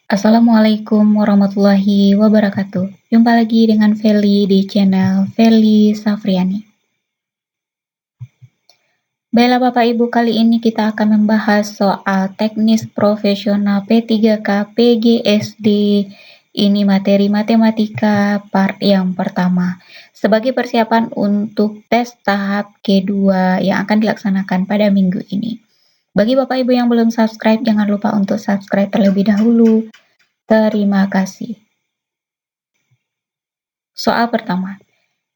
Assalamualaikum warahmatullahi wabarakatuh. Jumpa lagi dengan Feli di channel Feli Safriani. Baiklah Bapak Ibu, kali ini kita akan membahas soal teknis profesional P3K PGSD. Ini materi matematika part yang pertama. Sebagai persiapan untuk tes tahap kedua yang akan dilaksanakan pada minggu ini. Bagi Bapak Ibu yang belum subscribe, jangan lupa untuk subscribe terlebih dahulu. Terima kasih. Soal pertama.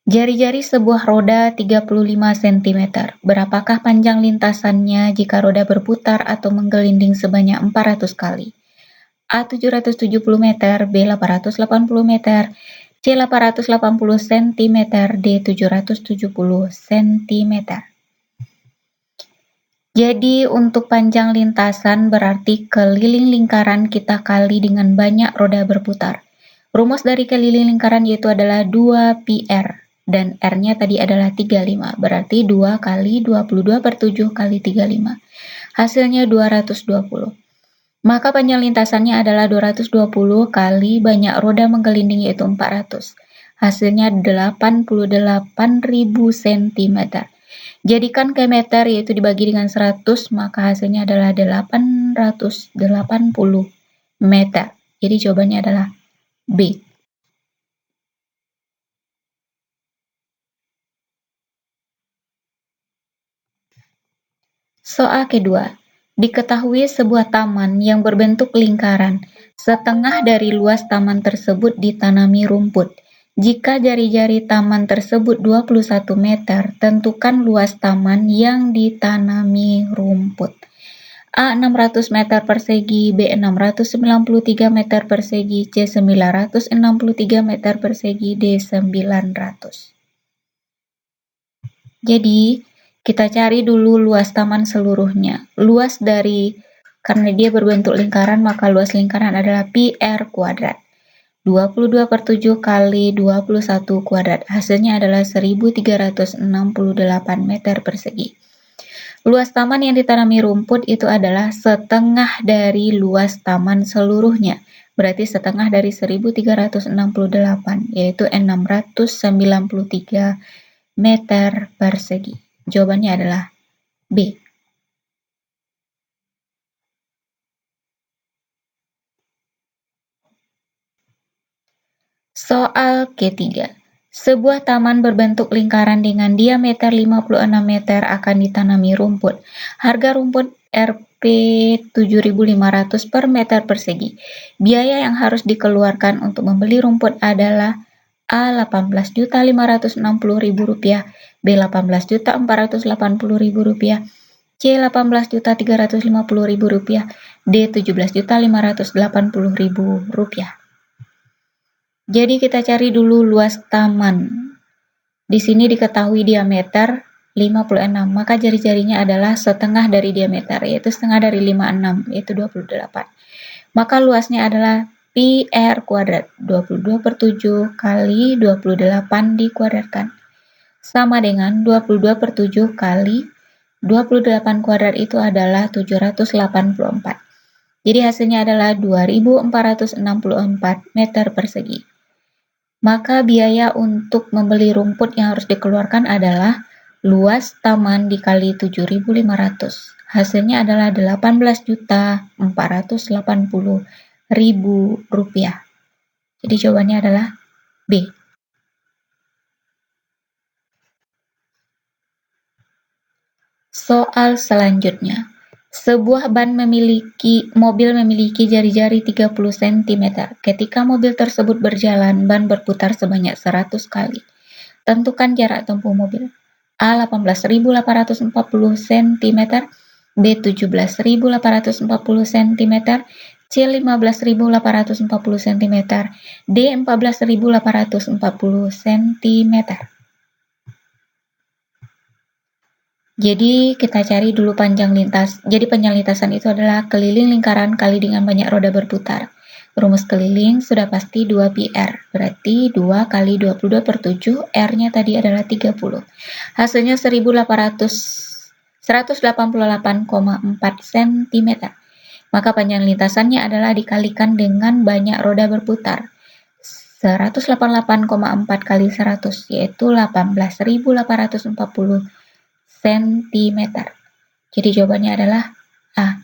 Jari-jari sebuah roda 35 cm. Berapakah panjang lintasannya jika roda berputar atau menggelinding sebanyak 400 kali? A 770 meter, B 880 meter, C 880 cm, D 770 cm. Jadi untuk panjang lintasan berarti keliling lingkaran kita kali dengan banyak roda berputar. Rumus dari keliling lingkaran yaitu adalah 2πr. Dan R-nya tadi adalah 35, berarti 2 kali 22/7 kali 35. Hasilnya 220. Maka panjang lintasannya adalah 220 kali banyak roda menggelinding yaitu 400. Hasilnya 88.000 cm. Jadikan ke meter yaitu dibagi dengan 100, maka hasilnya adalah 880 meter. Jadi jawabannya adalah B. Soal kedua. Diketahui sebuah taman yang berbentuk lingkaran. Setengah dari luas taman tersebut ditanami rumput. Jika jari-jari taman tersebut 21 meter, tentukan luas taman yang ditanami rumput. A 600 meter persegi, B 693 meter persegi, C 963 meter persegi, D 900. Jadi, kita cari dulu luas taman seluruhnya. Luas dari, karena dia berbentuk lingkaran, maka luas lingkaran adalah πr kuadrat. 22/7 kali 21 kuadrat. Hasilnya adalah 1368 meter persegi. Luas taman yang ditanami rumput itu adalah setengah dari luas taman seluruhnya. Berarti setengah dari 1368, yaitu 693 meter persegi. Jawabannya adalah B. Soal ketiga. Sebuah taman berbentuk lingkaran dengan diameter 56 meter akan ditanami rumput. Harga rumput Rp 7.500 per meter persegi. Biaya yang harus dikeluarkan untuk membeli rumput adalah A 18.560.000 rupiah, B 18.480.000 rupiah, C 18.350.000 rupiah, D 17.580.000 rupiah. Jadi kita cari dulu luas taman. Di sini diketahui diameter 56, maka jari-jarinya adalah setengah dari diameter, yaitu setengah dari 56, yaitu 28. Maka luasnya adalah πr kuadrat, 22/7 kali 28 dikuadratkan. Sama dengan 22/7 kali 28 kuadrat itu adalah 784. Jadi hasilnya adalah 2464 meter persegi. Maka biaya untuk membeli rumput yang harus dikeluarkan adalah luas taman dikali 7.500. Hasilnya adalah 18.480.000 rupiah. Jadi jawabannya adalah B. Soal selanjutnya. Sebuah mobil memiliki jari-jari 30 cm. Ketika mobil tersebut berjalan, ban berputar sebanyak 100 kali. Tentukan jarak tempuh mobil. A 18.840 cm, B 17.840 cm, C 15.840 cm, D 14.840 cm. Jadi kita cari dulu panjang lintas. Jadi panjang lintasan itu adalah keliling lingkaran kali dengan banyak roda berputar. Rumus keliling sudah pasti 2πr, berarti 2 kali 22/7, R-nya tadi adalah 30. Hasilnya 188,4 cm. Maka panjang lintasannya adalah dikalikan dengan banyak roda berputar. 188,4 kali 100 yaitu 18.840 cm. Jadi jawabannya adalah A.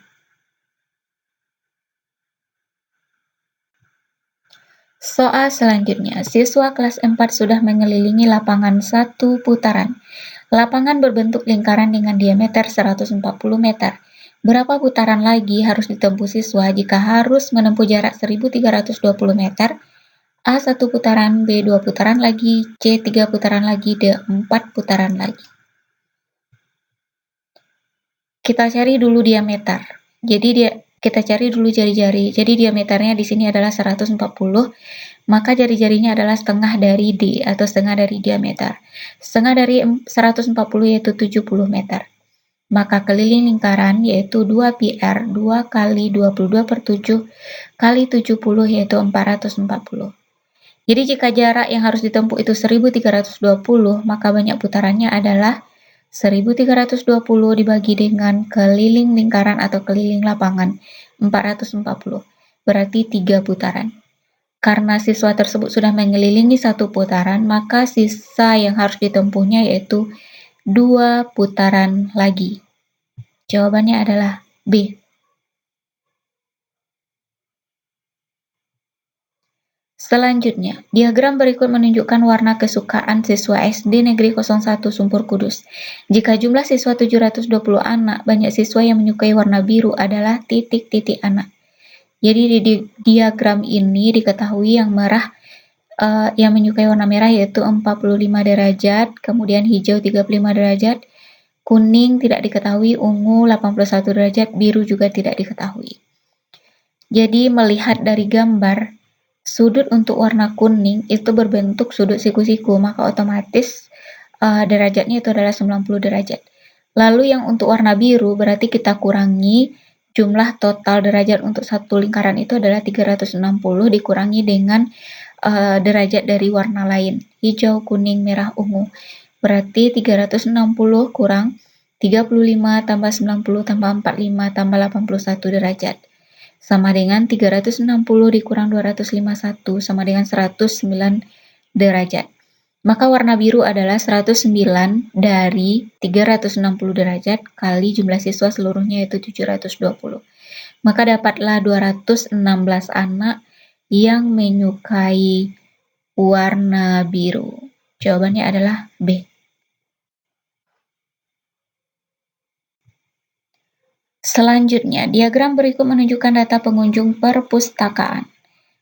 Soal selanjutnya, siswa kelas 4 sudah mengelilingi lapangan 1 putaran. Lapangan berbentuk lingkaran dengan diameter 140 meter. Berapa putaran lagi harus ditempuh siswa jika harus menempuh jarak 1320 meter? A. 1 putaran, B. 2 putaran lagi, C. 3 putaran lagi, D. 4 putaran lagi. Kita cari dulu diameter. Kita cari dulu jari-jari. Jadi diameternya di sini adalah 140, maka jari-jarinya adalah setengah dari D atau setengah dari diameter. Setengah dari 140 yaitu 70 meter. Maka keliling lingkaran yaitu 2 PR, 2 kali 22 per 7 kali 70 yaitu 440. Jadi jika jarak yang harus ditempuh itu 1320, maka banyak putarannya adalah 1320 dibagi dengan keliling lingkaran atau keliling lapangan 440. Berarti 3 putaran. Karena siswa tersebut sudah mengelilingi 1 putaran, maka sisa yang harus ditempuhnya yaitu 2 putaran lagi. Jawabannya adalah B. Selanjutnya, diagram berikut menunjukkan warna kesukaan siswa SD Negeri 01 Sumpur Kudus. Jika jumlah siswa 720 anak, banyak siswa yang menyukai warna biru adalah titik-titik anak. Jadi di diagram ini diketahui yang menyukai warna merah yaitu 45 derajat, kemudian hijau 35 derajat, kuning tidak diketahui, ungu 81 derajat, biru juga tidak diketahui. Jadi melihat dari gambar, sudut untuk warna kuning itu berbentuk sudut siku-siku, maka otomatis derajatnya itu adalah 90 derajat. Lalu yang untuk warna biru berarti kita kurangi jumlah total derajat untuk satu lingkaran itu adalah 360 dikurangi dengan derajat dari warna lain, hijau, kuning, merah, ungu. Berarti 360 kurang 35 tambah 90 tambah 45 tambah 81 derajat. Sama dengan 360 dikurang 251 sama dengan 109 derajat. Maka warna biru adalah 109 dari 360 derajat kali jumlah siswa seluruhnya yaitu 720. Maka dapatlah 216 anak yang menyukai warna biru. Jawabannya adalah B. Selanjutnya, diagram berikut menunjukkan data pengunjung perpustakaan.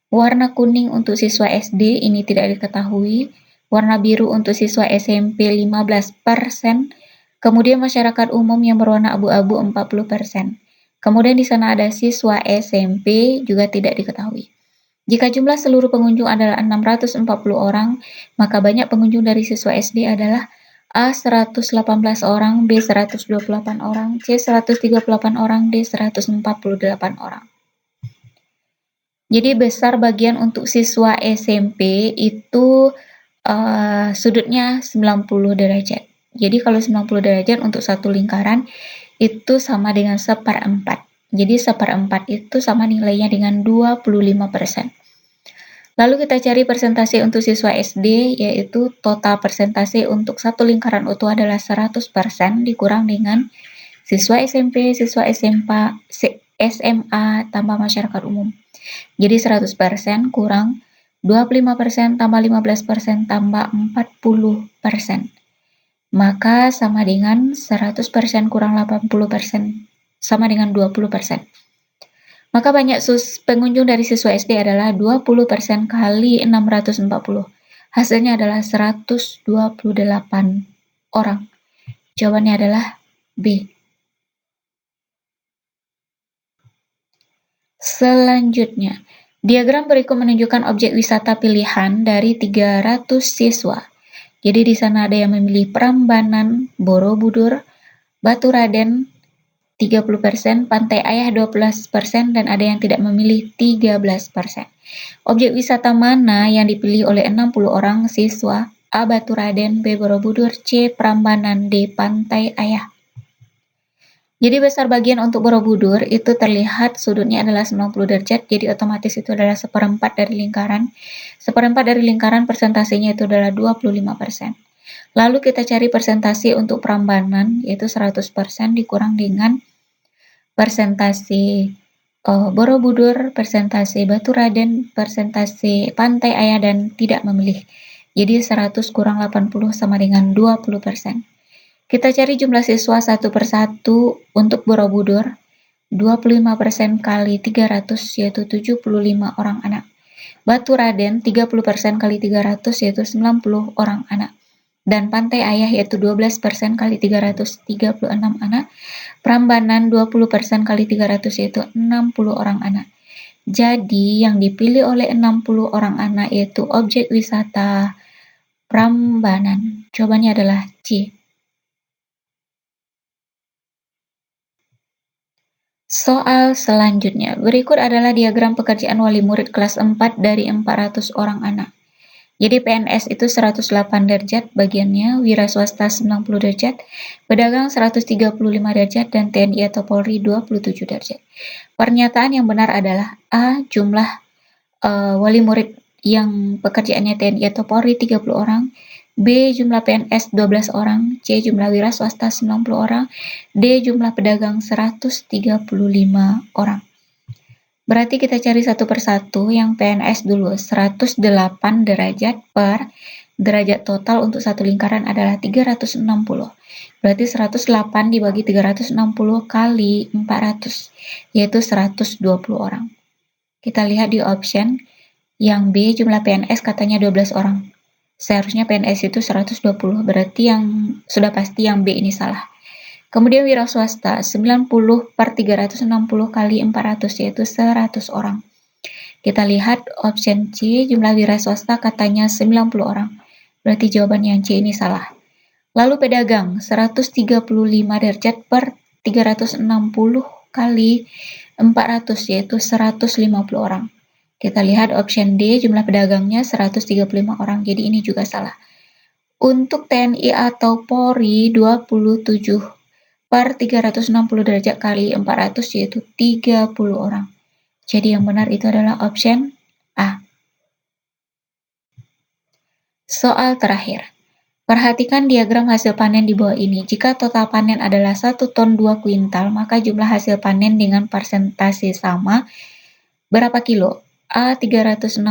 Warna kuning untuk siswa SD ini tidak diketahui. Warna biru untuk siswa SMP 15%, kemudian masyarakat umum yang berwarna abu-abu 40%. Kemudian di sana ada siswa SMP juga tidak diketahui. Jika jumlah seluruh pengunjung adalah 640 orang, maka banyak pengunjung dari siswa SD adalah A. 118 orang, B. 128 orang, C. 138 orang, D. 148 orang. Jadi besar bagian untuk siswa SMP itu sudutnya 90 derajat. Jadi kalau 90 derajat untuk satu lingkaran itu sama dengan 1/4. Jadi 1/4 itu sama nilainya dengan 25%. Lalu kita cari persentase untuk siswa SD, yaitu total persentase untuk satu lingkaran utuh adalah 100% dikurang dengan siswa SMP, siswa SMA, tambah masyarakat umum. Jadi 100% kurang 25% tambah 15% tambah 40%. Maka sama dengan 100% kurang 80% sama dengan 20%. Maka banyak pengunjung dari siswa SD adalah 20% kali 640. Hasilnya adalah 128 orang. Jawabannya adalah B. Selanjutnya, diagram berikut menunjukkan objek wisata pilihan dari 300 siswa. Jadi di sana ada yang memilih Prambanan, Borobudur, Baturaden 30%, Pantai Ayah 12%, dan ada yang tidak memilih 13%. Objek wisata mana yang dipilih oleh 60 orang siswa? A. Baturaden, B. Borobudur, C. Prambanan, D. Pantai Ayah. Jadi besar bagian untuk Borobudur itu terlihat sudutnya adalah 90 derajat, jadi otomatis itu adalah seperempat dari lingkaran. Seperempat dari lingkaran persentasenya itu adalah 25%. Lalu kita cari persentase untuk Prambanan, yaitu 100% dikurang dengan persentase Borobudur, persentase Baturaden, persentase Pantai Aya, dan tidak memilih. Jadi 100 kurang 80 sama dengan 20%. Kita cari jumlah siswa satu persatu untuk Borobudur. 25% kali 300 yaitu 75 orang anak. Baturaden 30% kali 300 yaitu 90 orang anak. Dan Pantai Ayah yaitu 12% kali 336 anak. Prambanan 20% kali 300 yaitu 60 orang anak. Jadi yang dipilih oleh 60 orang anak yaitu objek wisata Prambanan. Jawabannya adalah C. Soal selanjutnya, berikut adalah diagram pekerjaan wali murid kelas 4 dari 400 orang anak. Jadi PNS itu 108 derajat bagiannya, wira swasta 90 derajat, pedagang 135 derajat, dan TNI atau Polri 27 derajat. Pernyataan yang benar adalah A. Jumlah wali murid yang pekerjaannya TNI atau Polri 30 orang, B. Jumlah PNS 12 orang, C. Jumlah wira swasta 90 orang, D. Jumlah pedagang 135 orang. Berarti kita cari satu persatu. Yang PNS dulu, 108 derajat per derajat total untuk satu lingkaran adalah 360. Berarti 108 dibagi 360 kali 400, yaitu 120 orang. Kita lihat di option, yang B jumlah PNS katanya 12 orang. Seharusnya PNS itu 120, berarti yang sudah pasti yang B ini salah. Kemudian wira swasta 90 per 360 kali 400 yaitu 100 orang. Kita lihat option C, jumlah wira swasta katanya 90 orang. Berarti jawaban yang C ini salah. Lalu pedagang 135 derajat per 360 kali 400 yaitu 150 orang. Kita lihat option D, jumlah pedagangnya 135 orang. Jadi ini juga salah. Untuk TNI atau Polri 27 per 360 derajat kali 400 yaitu 30 orang. Jadi yang benar itu adalah option A. Soal terakhir. Perhatikan diagram hasil panen di bawah ini. Jika total panen adalah 1 ton 2 kuintal, maka jumlah hasil panen dengan persentase sama berapa kilo? A 360,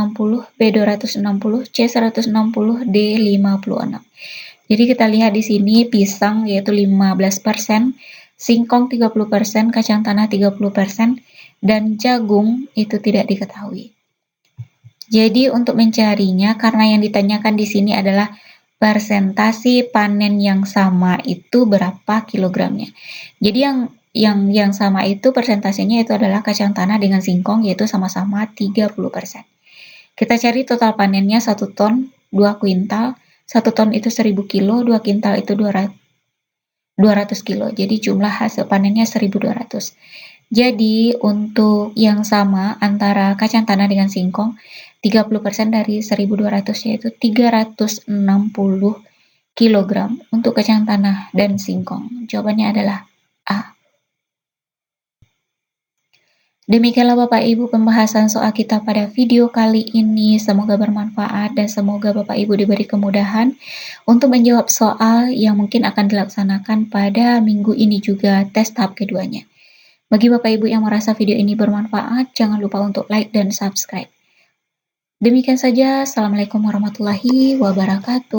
B 260, C 160, D 56. Jadi kita lihat di sini pisang yaitu 15%, singkong 30%, kacang tanah 30%, dan jagung itu tidak diketahui. Jadi untuk mencarinya, karena yang ditanyakan di sini adalah persentase panen yang sama itu berapa kilogramnya. Jadi yang sama itu persentasenya itu adalah kacang tanah dengan singkong yaitu sama-sama 30%. Kita cari total panennya 1 ton 2 kuintal. 1 ton itu 1000 kilo, 2 kintal itu 200 kilo. Jadi jumlah hasil panennya 1200. Jadi untuk yang sama antara kacang tanah dengan singkong, 30% dari 1200 yaitu 360 kilogram untuk kacang tanah dan singkong. Jawabannya adalah A. Demikianlah Bapak Ibu pembahasan soal kita pada video kali ini. Semoga bermanfaat dan semoga Bapak Ibu diberi kemudahan untuk menjawab soal yang mungkin akan dilaksanakan pada minggu ini juga tes tahap keduanya. Bagi Bapak Ibu yang merasa video ini bermanfaat, jangan lupa untuk like dan subscribe. Demikian saja. Assalamualaikum warahmatullahi wabarakatuh.